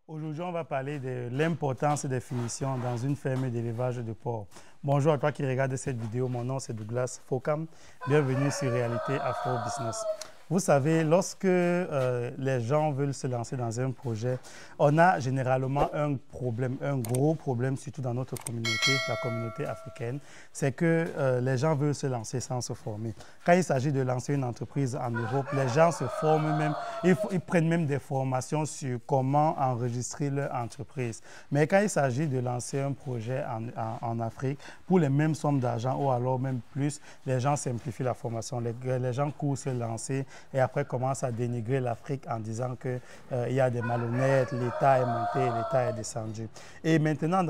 Aujourd'hui, on va parler de l'importance des finitions dans une ferme d'élevage de porc. Bonjour à toi qui regarde cette vidéo, mon nom c'est Douglas Fokam. Bienvenue sur Réalité Afro Business. Vous savez, lorsque les gens veulent se lancer dans un projet, on a généralement un problème, un gros problème, surtout dans notre communauté, la communauté africaine, c'est que les gens veulent se lancer sans se former. Quand il s'agit de lancer une entreprise en Europe, les gens se forment même, ils prennent même des formations sur comment enregistrer leur entreprise. Mais quand il s'agit de lancer un projet en Afrique, pour les mêmes sommes d'argent ou alors même plus, les gens simplifient la formation. Les gens courent se lancer et après commencent à dénigrer l'Afrique en disant qu'il y a des malhonnêtes, l'État est monté, l'État est descendu. Et maintenant,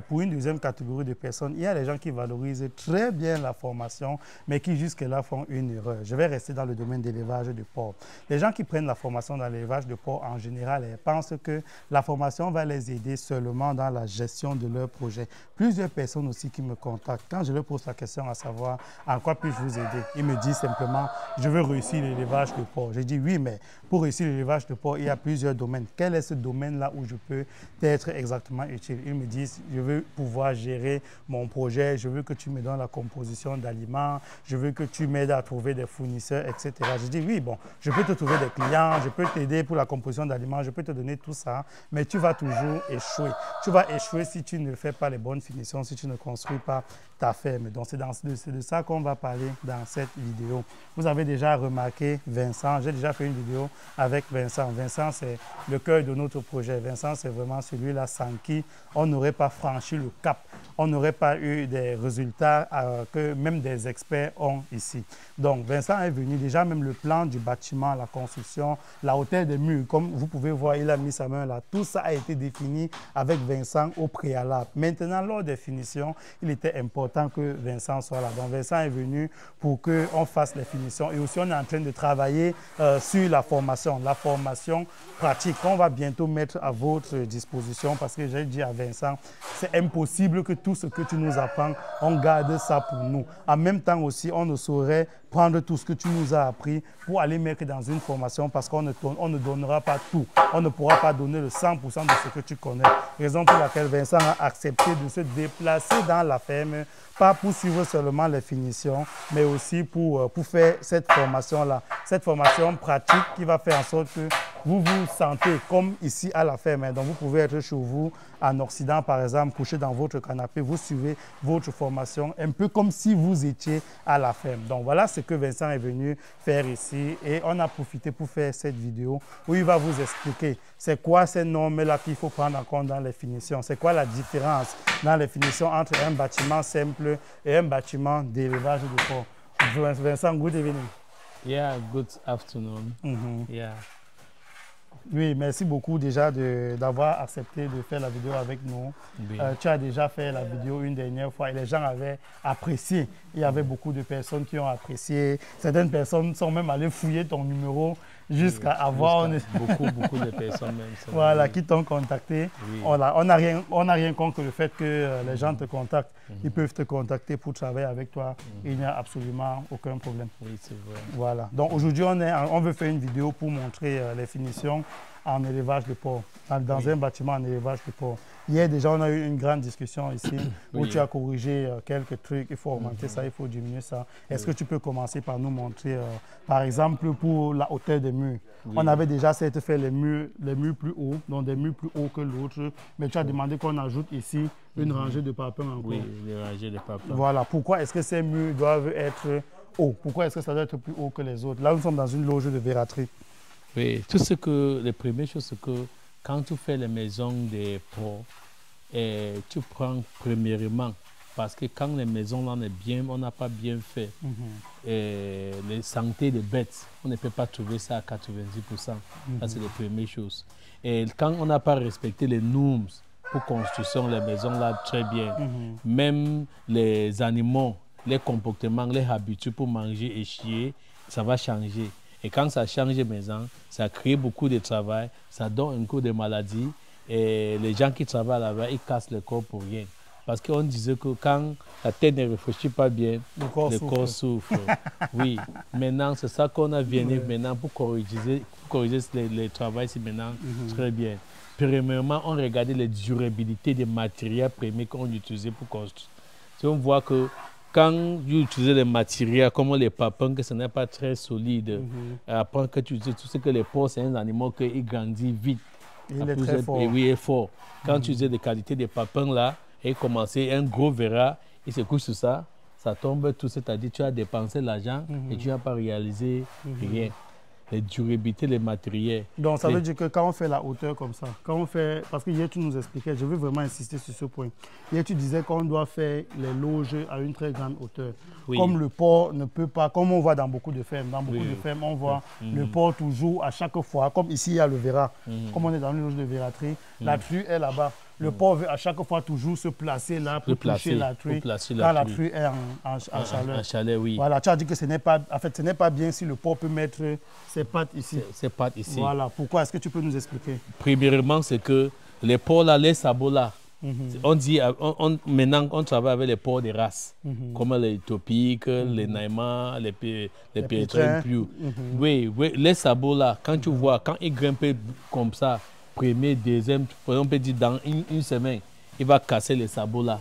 pour une deuxième catégorie de personnes, il y a les gens qui valorisent très bien la formation, mais qui jusque-là font une erreur. Je vais rester dans le domaine d'élevage de porc. Les gens qui prennent la formation dans l'élevage de porc, en général, ils pensent que la formation va les aider seulement dans la gestion de leur projet. Plusieurs personnes aussi qui me contactent, quand je leur pose la question à savoir en quoi puis-je vous aider, ils me disent simplement, je veux réussir l'élevage de porc. Je dis oui, mais pour réussir l'élevage de porc, il y a plusieurs domaines. Quel est ce domaine-là où je peux être exactement utile? Ils me disent, je veux pouvoir gérer mon projet, je veux que tu me donnes la composition d'aliments, je veux que tu m'aides à trouver des fournisseurs, etc. Je dis oui, bon, je peux te trouver des clients, je peux t'aider pour la composition d'aliments, je peux te donner tout ça, mais tu vas toujours échouer. Tu vas échouer si tu ne fais pas les bonnes finitions, si tu ne construis pas ta ferme. Donc, c'est de ça qu'on va parler dans cette vidéo. Vous avez déjà remarqué Vincent, j'ai déjà fait une vidéo avec Vincent. Vincent, c'est le cœur de notre projet. Vincent, c'est vraiment celui-là sans qui on n'aurait pas franchi le cap. On n'aurait pas eu des résultats que même des experts ont ici. Donc, Vincent est venu déjà, même le plan du bâtiment, la construction, la hauteur des murs, comme vous pouvez voir, il a mis sa main là. Tout ça a été défini avec Vincent au préalable. Maintenant, lors des finitions, il était important que Vincent soit là. Donc, Vincent est venu pour qu'on fasse les finitions. Et aussi, on est en train de travailler sur la formation pratique qu'on va bientôt mettre à votre disposition parce que j'ai dit à Vincent, c'est impossible que tout ce que tu nous apprends, on garde ça pour nous. En même temps aussi, on ne saurait prendre tout ce que tu nous as appris pour aller mettre dans une formation parce qu'on ne donnera pas tout. On ne pourra pas donner le 100% de ce que tu connais. Raison pour laquelle Vincent a accepté de se déplacer dans la ferme, pas pour suivre seulement les finitions, mais aussi pour faire cette formation-là. Cette formation pratique qui va faire en sorte que vous vous sentez comme ici à la ferme. Donc vous pouvez être chez vous en Occident, par exemple, couché dans votre canapé, vous suivez votre formation un peu comme si vous étiez à la ferme. Donc voilà ce que Vincent est venu faire ici et on a profité pour faire cette vidéo où il va vous expliquer c'est quoi ces normes-là qu'il faut prendre en compte dans les finitions, c'est quoi la différence dans les finitions entre un bâtiment simple et un bâtiment d'élevage de porc. Vincent, good evening. Yeah, good afternoon. Yeah. Oui, merci beaucoup déjà d'avoir accepté de faire la vidéo avec nous. Oui. Tu as déjà fait la vidéo une dernière fois et les gens avaient apprécié. Il y avait beaucoup de personnes qui ont apprécié. Certaines personnes sont même allées fouiller ton numéro jusqu'à avoir... Beaucoup de personnes même. Voilà, qui t'ont contacté. Oui. On n'a rien contre le fait que les gens te contactent. Ils peuvent te contacter pour travailler avec toi. Il n'y a absolument aucun problème. Oui, c'est vrai. Voilà. Donc aujourd'hui, on veut faire une vidéo pour montrer les finitions en élevage de porc, dans un bâtiment en élevage de porc. Hier déjà, on a eu une grande discussion ici où tu as corrigé quelques trucs. Il faut augmenter ça, il faut diminuer ça. Est-ce que tu peux commencer par nous montrer, par exemple, pour la hauteur des murs? On avait déjà fait les murs plus hauts, donc des murs plus hauts que l'autre. Mais tu as demandé qu'on ajoute ici une rangée de parpaings encore. Oui, une rangée de parpaings. Voilà. Pourquoi est-ce que ces murs doivent être hauts? Pourquoi est-ce que ça doit être plus haut que les autres? Là, nous sommes dans une loge de verraterie. Oui, les premières choses, c'est que quand tu fais les maisons des porcs, tu prends premièrement, parce que quand les maisons là, on n'a pas bien fait, les santé des bêtes, on ne peut pas trouver ça à 90%. Ça, c'est les premières choses. Et quand on n'a pas respecté les normes pour construction, les maisons là, très bien, même les animaux, les comportements, les habitudes pour manger et chier, ça va changer. Et quand ça change les maisons, ça crée beaucoup de travail, ça donne un coup de maladie. Et les gens qui travaillent là-bas, ils cassent le corps pour rien. Parce qu'on disait que quand la tête ne réfléchit pas bien, le corps souffre. Oui, maintenant, c'est ça qu'on a venu maintenant pour corriger le travail, c'est maintenant très bien. premièrement, on regardait les durabilités des matériaux premiers qu'on utilisait pour construire. Si on voit que quand vous utilisez les matériaux comme les papins, que ce n'est pas très solide, après que tu utilises tout ce que les porcs, c'est un animal qui grandit vite. Il est très fort. Oui, il est fort. Quand tu utilises des qualités de papins là, et commencer un gros verra, il se couche sur ça, ça tombe tout, c'est-à-dire tu as dépensé l'argent et tu n'as pas réalisé rien. Les durabilités, les matériels. Donc, ça veut dire que quand on fait la hauteur comme ça, quand on fait, parce que hier tu nous expliquais, je veux vraiment insister sur ce point. Hier tu disais qu'on doit faire les loges à une très grande hauteur. Oui. Comme le porc ne peut pas, comme on voit dans beaucoup de fermes, de fermes, on voit le porc toujours à chaque fois, comme ici il y a le verra, comme on est dans une loge de verraterie, la true est là-bas. Le porc veut à chaque fois toujours se placer là pour toucher la truie quand la truie est en chaleur. Chaleur, oui. Voilà, tu as dit que ce n'est pas, en fait, ce n'est pas bien si le porc peut mettre ses pattes ici. Ses pattes ici. Voilà, pourquoi? Est-ce que tu peux nous expliquer? Premièrement, c'est que les porcs là, les sabots là, on dit, maintenant on travaille avec les porcs de race, comme les Ethiopiques, les Naïmas, les Pétrins plus. Oui, les sabots là, quand tu vois, quand ils grimpent comme ça, premier, deuxième, on peut dire dans une semaine, il va casser les sabots là.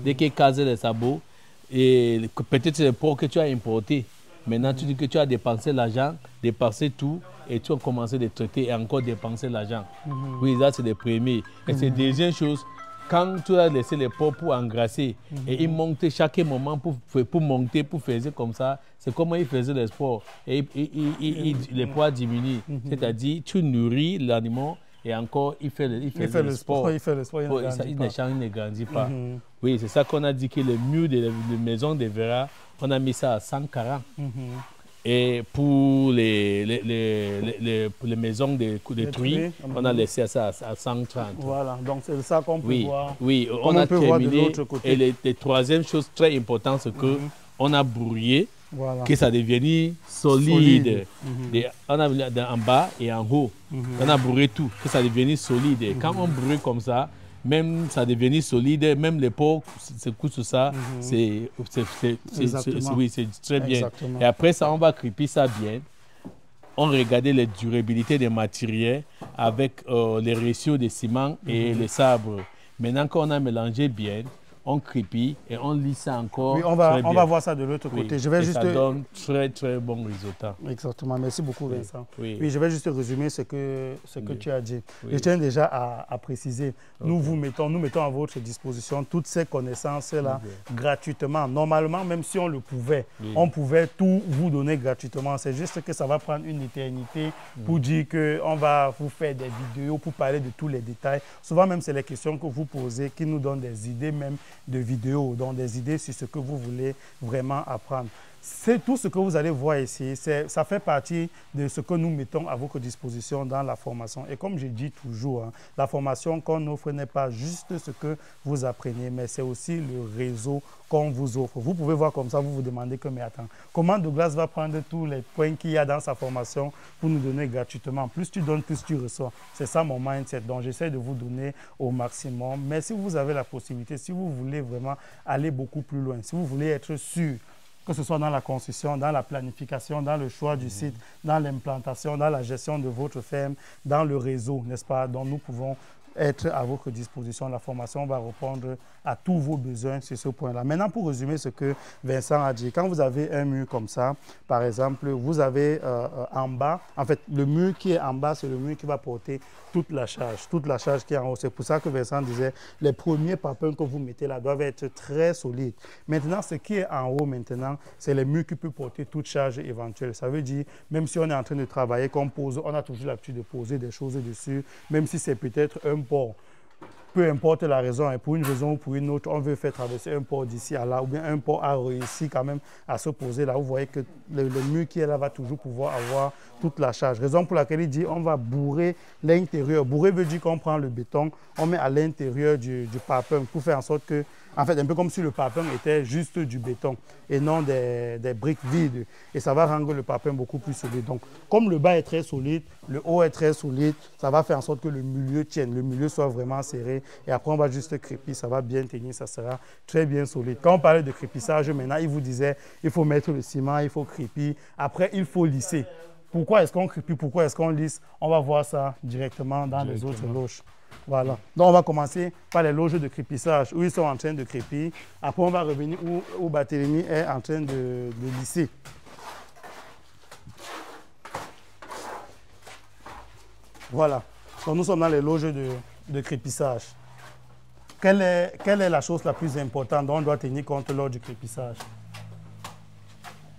Dès qu'il casse les sabots, et peut-être c'est le porc que tu as importé. Maintenant, tu dis que tu as dépensé l'argent, dépensé tout, et tu as commencé à traiter et encore dépenser l'argent. Oui, ça c'est le premier. Et c'est la deuxième chose, quand tu as laissé les porcs pour engrasser, et ils montaient chaque moment pour monter, pour faire comme ça, c'est comment ils faisaient le sport. Et les poids diminuent. C'est-à-dire, tu nourris l'animal. Et encore, il fait le sport. Il fait le sport, il ne grandit pas. Oui, c'est ça qu'on a dit que le mur de la maison de Vera, on a mis ça à 140. Et pour les maisons de truies, on a laissé ça à 130. Voilà, donc c'est ça qu'on peut voir. Oui, on a terminé. Et la troisième chose très importante, c'est qu'on a brouillé. Voilà. Que ça devienne solide. On a en bas et en haut. On a brûlé tout, que ça devienne solide. Quand on brûle comme ça, même ça devient solide, même les porcs se couchent sur ça, c'est très bien. Exactement. Et après ça, on va crêper ça bien. On regardait les durabilités des matériaux avec les ratios de ciment et les sabres. Maintenant qu'on a mélangé bien, on crépit et on lit ça encore. Oui, on va voir ça de l'autre côté. Je vais juste... Ça donne très bon résultat. Exactement. Merci beaucoup, Vincent. Oui, je vais juste résumer ce que tu as dit. Je tiens déjà à préciser. Nous mettons à votre disposition toutes ces connaissances-là gratuitement. Normalement, même si on le pouvait, on pouvait tout vous donner gratuitement. C'est juste que ça va prendre une éternité pour dire qu'on va vous faire des vidéos pour parler de tous les détails. Souvent même, c'est les questions que vous posez qui nous donnent des idées même de vidéos, donc des idées sur ce que vous voulez vraiment apprendre. C'est tout ce que vous allez voir ici, ça fait partie de ce que nous mettons à votre disposition dans la formation. Et comme je dis toujours, la formation qu'on offre n'est pas juste ce que vous apprenez, mais c'est aussi le réseau qu'on vous offre. Vous pouvez voir comme ça, vous vous demandez que, mais attends, comment Douglas va prendre tous les points qu'il y a dans sa formation pour nous donner gratuitement? Plus tu donnes, plus tu reçois. C'est ça mon mindset. Donc, j'essaie de vous donner au maximum. Mais si vous avez la possibilité, si vous voulez vraiment aller beaucoup plus loin, si vous voulez être sûr, que ce soit dans la construction, dans la planification, dans le choix du site, dans l'implantation, dans la gestion de votre ferme, dans le réseau, n'est-ce pas, dont nous pouvons être à votre disposition. La formation va répondre à tous vos besoins sur ce point-là. Maintenant, pour résumer ce que Vincent a dit, quand vous avez un mur comme ça, par exemple, vous avez en bas, en fait, le mur qui est en bas, c'est le mur qui va porter toute la charge qui est en haut. C'est pour ça que Vincent disait, les premiers papins que vous mettez là doivent être très solides. Maintenant, ce qui est en haut maintenant, c'est le mur qui peut porter toute charge éventuelle. Ça veut dire, même si on est en train de travailler, qu'on pose, on a toujours l'habitude de poser des choses dessus, même si c'est peut-être un port. Peu importe la raison, et pour une raison ou pour une autre, on veut faire traverser un port d'ici à là, ou bien un port a réussi quand même à se poser là. Vous voyez que le mur qui est là va toujours pouvoir avoir toute la charge. Raison pour laquelle il dit on va bourrer l'intérieur. Bourrer veut dire qu'on prend le béton, on met à l'intérieur du papin pour faire en sorte que, en fait, un peu comme si le papin était juste du béton et non des briques vides. Et ça va rendre le papin beaucoup plus solide. Donc, comme le bas est très solide, le haut est très solide, ça va faire en sorte que le milieu tienne, le milieu soit vraiment serré. Et après, on va juste crépir, ça va bien tenir, ça sera très bien solide. Quand on parlait de crépissage, maintenant, il vous disait il faut mettre le ciment, il faut crépir. Après, il faut lisser. Pourquoi est-ce qu'on crépit, pourquoi est-ce qu'on lisse? On va voir ça directement dans les autres loges. Voilà. Donc, on va commencer par les loges de crépissage où ils sont en train de crépir. Après, on va revenir où Barthélemy est en train de lisser. Voilà. Donc, nous sommes dans les loges de crépissage. Quelle est la chose la plus importante dont on doit tenir compte lors du crépissage?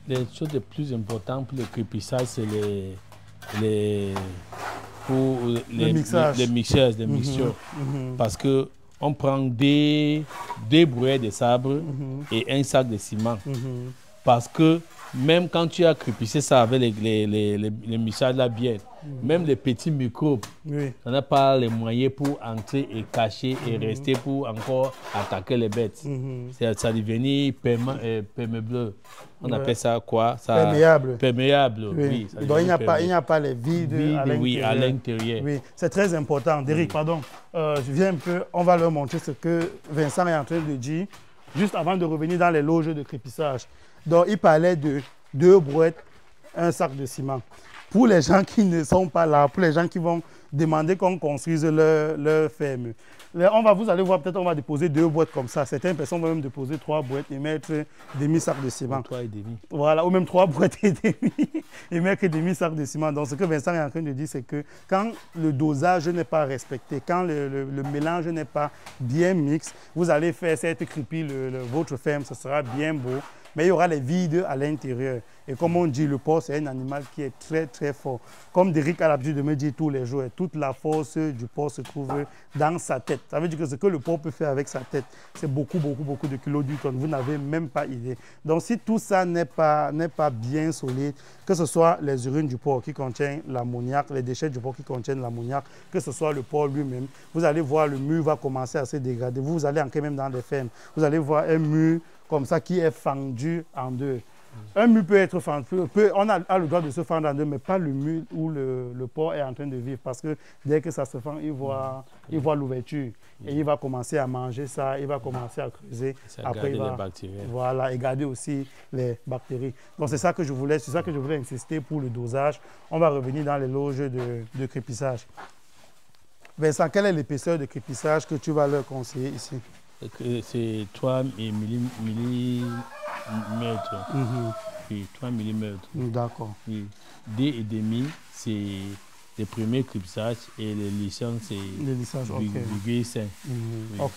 Les choses les plus importantes pour le crépissage, c'est les mixeurs, les mixtures. Parce que on prend deux brouettes de sabre et un sac de ciment. Parce que même quand tu as crépissé ça avec les mixages là bien, même les petits microbes, on n'a pas les moyens pour entrer et cacher et rester pour encore attaquer les bêtes. Ça devient perméable. On appelle ça quoi? Perméable. Perméable, oui. Donc il n'y a pas les vides à l'intérieur. Oui, c'est très important. Derrick, pardon, je viens un peu, on va leur montrer ce que Vincent est en train de dire, juste avant de revenir dans les loges de crépissage. Donc il parlait de 2 brouettes, un sac de ciment. Pour les gens qui ne sont pas là, pour les gens qui vont demander qu'on construise leur ferme, vous allez voir, peut-être on va déposer 2 boîtes comme ça. Certaines personnes vont même déposer 3 boîtes et mettre demi-sac de ciment. 3 et demi. Voilà, ou même 3 boîtes et demi et mettre demi-sac de ciment. Donc ce que Vincent est en train de dire, c'est que quand le dosage n'est pas respecté, quand le mélange n'est pas bien mixte, vous allez faire cette crépie, votre ferme, ce sera bien beau. Mais il y aura les vides à l'intérieur. Et comme on dit, le porc, c'est un animal qui est très, très fort. Comme Derrick a l'habitude de me dire tous les jours, toute la force du porc se trouve dans sa tête. Ça veut dire que ce que le porc peut faire avec sa tête, c'est beaucoup, beaucoup, beaucoup de kilonewtons. Vous n'avez même pas idée. Donc, si tout ça n'est pas bien solide, que ce soit les urines du porc qui contiennent l'ammoniac, les déchets du porc qui contiennent l'ammoniac, que ce soit le porc lui-même, vous allez voir le mur va commencer à se dégrader. Vous allez entrer même dans des fermes. Vous allez voir un mur comme ça qui est fendu en deux. Un mur peut être fendu, on a le droit de se fendre en deux, mais pas le mur où le porc est en train de vivre, parce que dès que ça se fend, il voit l'ouverture et il va commencer à manger ça, il va commencer à creuser. Après, il va, les bactéries. Voilà, et garder aussi les bactéries. Donc c'est ça que je voulais insister pour le dosage. On va revenir dans les loges de crépissage. Vincent, quelle est l'épaisseur de crépissage que tu vas leur conseiller ici? C'est 3 millimètres. Oui, 3 millimètres. D'accord. Oui. 2,5, c'est le premier crépissage et les licences, c'est 0,5. Ok.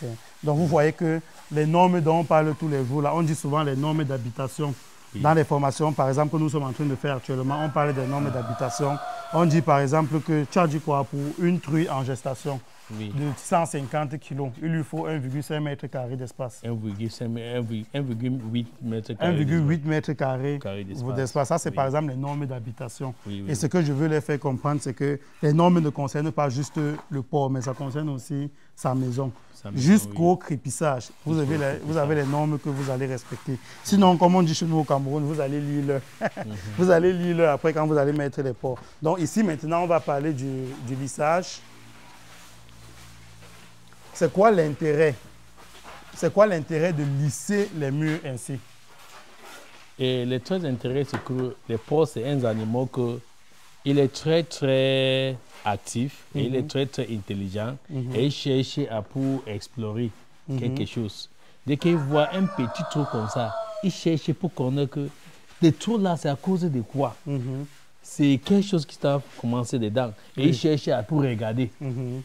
Donc vous voyez que les normes dont on parle tous les jours, là, on dit souvent les normes d'habitation. Oui. Dans les formations, par exemple, que nous sommes en train de faire actuellement, on parle des normes d'habitation. On dit par exemple que tu as dit quoi pour une truie en gestation? Oui. De 150 kg, il lui faut 1,5 mètre carré d'espace. 1,8 mètre carré. 1,8 mètre carré d'espace. Ça, c'est par exemple les normes d'habitation. Et ce que je veux les faire comprendre, c'est que les normes ne concernent pas juste le porc, mais ça concerne aussi sa maison. Jusqu'au crépissage. Vous avez les normes que vous allez respecter. Sinon, comme on dit chez nous au Cameroun, vous allez lire l'heure. Vous allez lire l'heure après quand vous allez mettre les porcs. Donc ici, maintenant, on va parler du lissage. C'est quoi l'intérêt? C'est quoi l'intérêt de lisser les murs ainsi? Et le très intérêt, c'est que le porc, c'est un animal il est très, très actif et il est très, très intelligent et il cherche pour explorer quelque chose. Dès qu'il voit un petit trou comme ça, il cherche pour connaître que le trou là, c'est à cause de quoi? C'est quelque chose qui a commencé dedans. Et il cherche pour regarder.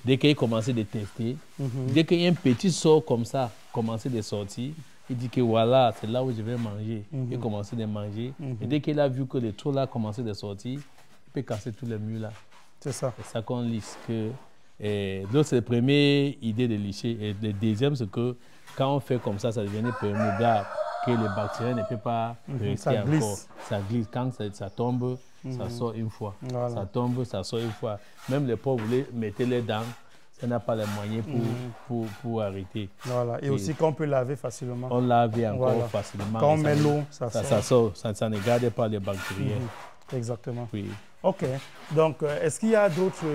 Dès qu'il a commencé de tester, dès qu'il y a un petit sort comme ça, commencé de sortir, il dit que voilà, c'est là où je vais manger. Il commence à manger. Et dès qu'il a vu que le trou là a commencé de sortir, il peut casser tous les murs là. C'est ça. C'est ça qu'on lisse. Donc c'est la première idée de lisser. Et le deuxième, c'est que quand on fait comme ça devient perméable, que les bactéries ne peuvent pas rester encore. Ça glisse. Quand ça tombe, ça sort une fois. Voilà. Ça tombe, ça sort une fois. Même les pauvres, vous mettez les dents, ça n'a pas les moyens pour arrêter. Voilà. Et aussi qu'on peut laver facilement. On lave encore facilement. Quand on met l'eau, ça sort. Ça ne garde pas les bactéries. Exactement. Oui. OK. Donc, est-ce qu'il y a d'autres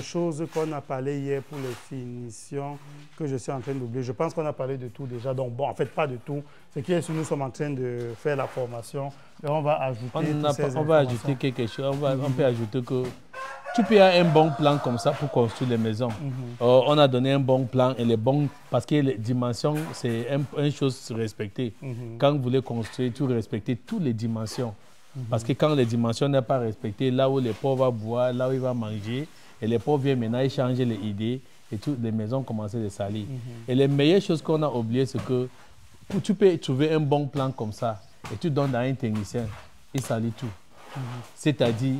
choses qu'on a parlé hier pour les finitions que je suis en train d'oublier? Je pense qu'on a parlé de tout déjà. Donc, bon, en fait, pas de tout. Ce qui est sûr, nous sommes en train de faire la formation et on va ajouter on va ajouter quelque chose. On peut ajouter que tu peux avoir un bon plan comme ça pour construire les maisons. On a donné un bon plan et les bons, parce que les dimensions, c'est une chose respectée. Quand vous voulez construire, tu respectes toutes les dimensions. Parce que quand les dimensions ne sont pas respectées, là où les pauvres vont boire, là où ils vont manger, et les pauvres viennent maintenant échanger les idées, et toutes les maisons commencent à salir. Et les meilleures choses qu'on a oubliées, c'est que tu peux trouver un bon plan comme ça, et tu donnes à un technicien, il salit tout. C'est-à-dire,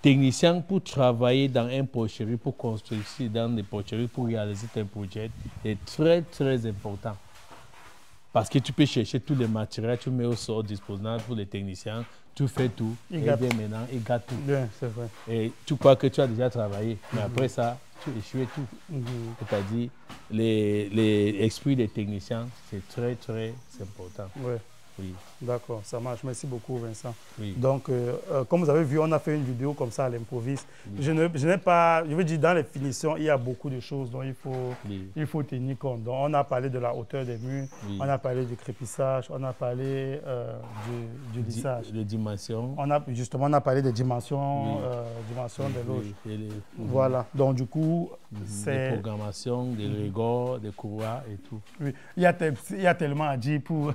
technicien pour travailler dans un porcherie, pour construire dans des porcheries, pour réaliser un projet, est très, très important. Parce que tu peux chercher tous les matériels, tu mets au sort disponible pour les techniciens, tu fais tout, et bien maintenant, il gâte tout. Bien, c'est vrai. Et tu crois que tu as déjà travaillé, mais après ça, tu échoues tout. C'est-à-dire, l'esprit des techniciens, c'est très, très important. Ouais. Oui. D'accord, ça marche. Merci beaucoup, Vincent. Oui. Donc, comme vous avez vu, on a fait une vidéo comme ça à l'improviste. Je n'ai pas, je veux dire, dans les finitions, il y a beaucoup de choses dont il faut tenir compte. Donc, on a parlé de la hauteur des murs, on a parlé du crépissage, on a parlé du lissage. Les dimensions. Justement, on a parlé des dimensions, dimensions des loges. Voilà. Donc, du coup, c'est... Des programmations, des rigoles, des couloirs et tout. Oui. Il y a tellement à dire pour,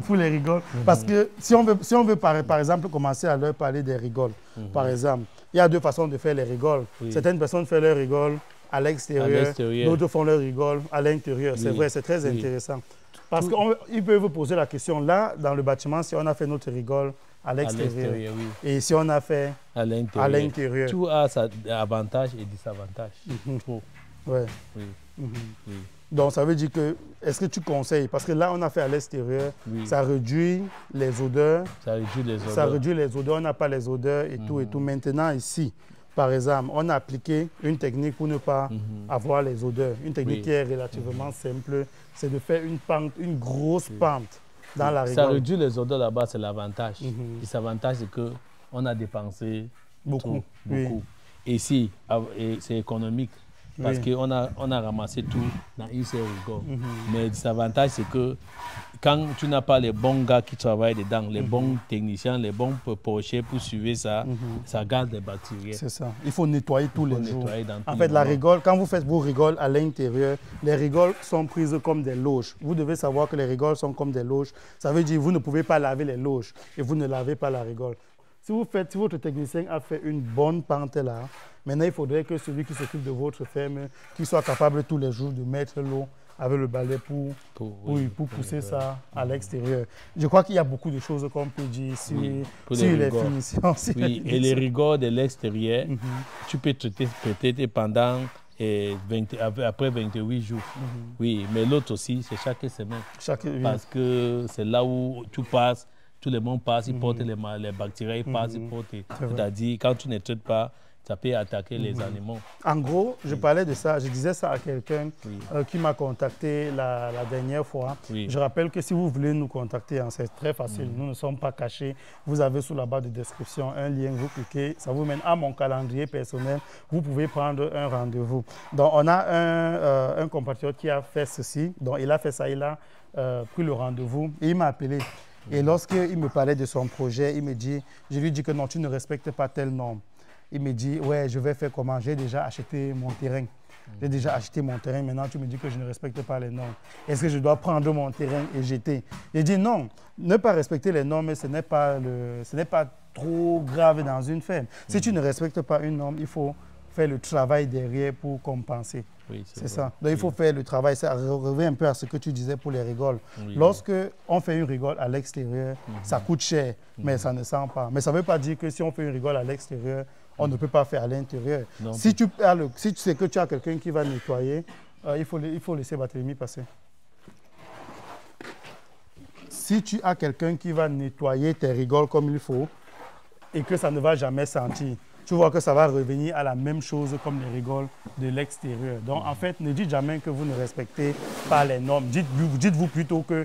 pour les rigoles. Parce que si on veut par exemple, commencer à leur parler des rigoles, par exemple, il y a deux façons de faire les rigoles. Certaines personnes font leurs rigoles à l'extérieur, d'autres font leurs rigoles à l'intérieur. C'est vrai, c'est très intéressant. Parce qu'ils peuvent vous poser la question, là, dans le bâtiment, si on a fait notre rigole à l'extérieur, et si on a fait à l'intérieur. Tout a ses avantages et désavantages. Ouais. Donc, ça veut dire que, est-ce que tu conseilles? Parce que là, on a fait à l'extérieur, ça réduit les odeurs. Ça réduit les odeurs, on n'a pas les odeurs et tout et tout. Maintenant, ici, par exemple, on a appliqué une technique pour ne pas avoir les odeurs. Une technique qui est relativement simple, c'est de faire une pente, une grosse pente dans la rigole. Ça réduit les odeurs là-bas, c'est l'avantage. Le désavantage, c'est qu'on a dépensé beaucoup. Et ici, c'est économique. Parce qu'on a ramassé tout dans une seule rigole. Mais le désavantage, c'est que quand tu n'as pas les bons gars qui travaillent dedans, les bons techniciens, les bons porchers pour suivre ça, ça garde des bactéries. C'est ça. Il faut nettoyer tous les jours. En fait, la rigole, quand vous faites vos rigoles à l'intérieur, les rigoles sont prises comme des loges. Vous devez savoir que les rigoles sont comme des loges. Ça veut dire que vous ne pouvez pas laver les loges et vous ne lavez pas la rigole. Si votre technicien a fait une bonne pente là, maintenant il faudrait que celui qui s'occupe de votre ferme, qu'il soit capable tous les jours de mettre l'eau avec le balai pour pousser ça à l'extérieur. Je crois qu'il y a beaucoup de choses qu'on peut dire sur les finitions. Et les rigoles de l'extérieur, tu peux traiter peut-être pendant après 28 jours. Oui, mais l'autre aussi, c'est chaque semaine. Parce que c'est là où tu passes. Tout le monde passe, ils portent les bactéries, ils passent, ils portent. C'est-à-dire, quand tu ne traites pas, ça peut attaquer les animaux. En gros, je parlais de ça, je disais ça à quelqu'un qui m'a contacté la dernière fois. Je rappelle que si vous voulez nous contacter, c'est très facile, nous ne sommes pas cachés. Vous avez sous la barre de description un lien, vous cliquez, ça vous mène à mon calendrier personnel. Vous pouvez prendre un rendez-vous. Donc, on a un compatriote qui a fait ceci, donc il a fait ça, il a pris le rendez-vous et il m'a appelé. Et lorsqu'il me parlait de son projet, je lui dis que non, tu ne respectes pas telle norme. Il me dit, ouais, je vais faire comment? J'ai déjà acheté mon terrain. J'ai déjà acheté mon terrain, maintenant tu me dis que je ne respecte pas les normes. Est-ce que je dois prendre mon terrain et jeter? J'ai dit non, ne pas respecter les normes, ce n'est pas trop grave dans une ferme. Si tu ne respectes pas une norme, il faut faire le travail derrière pour compenser. C'est ça. Donc, il faut faire le travail. Ça revient un peu à ce que tu disais pour les rigoles. Lorsque on fait une rigole à l'extérieur, ça coûte cher, mais ça ne sent pas. Mais ça ne veut pas dire que si on fait une rigole à l'extérieur, on ne peut pas faire à l'intérieur. Si tu sais que tu as quelqu'un qui va nettoyer, il faut laisser Barthélemy passer. Si tu as quelqu'un qui va nettoyer tes rigoles comme il faut et que ça ne va jamais sentir, tu vois que ça va revenir à la même chose comme les rigoles de l'extérieur. Donc, en fait, ne dites jamais que vous ne respectez pas les normes. Dites-vous plutôt que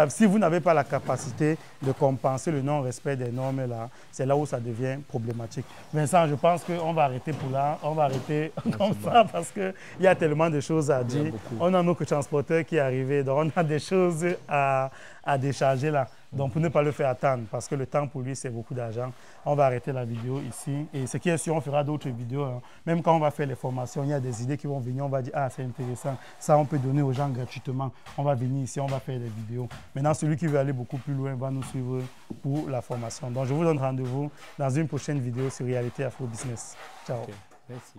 si vous n'avez pas la capacité de compenser le non-respect des normes, là, c'est là où ça devient problématique. Vincent, je pense qu'on va arrêter pour là. On va arrêter comme ça parce qu'il y a tellement de choses à dire. On a notre transporteur qui est arrivé, donc on a des choses à décharger là. Donc, pour ne pas le faire attendre, parce que le temps pour lui, c'est beaucoup d'argent, on va arrêter la vidéo ici. Et ce qui est sûr, on fera d'autres vidéos. Hein. Même quand on va faire les formations, il y a des idées qui vont venir. On va dire, ah, c'est intéressant. Ça, on peut donner aux gens gratuitement. On va venir ici, on va faire des vidéos. Maintenant, celui qui veut aller beaucoup plus loin va nous suivre pour la formation. Donc, je vous donne rendez-vous dans une prochaine vidéo sur Réalité Afro Business. Ciao. Okay. Merci.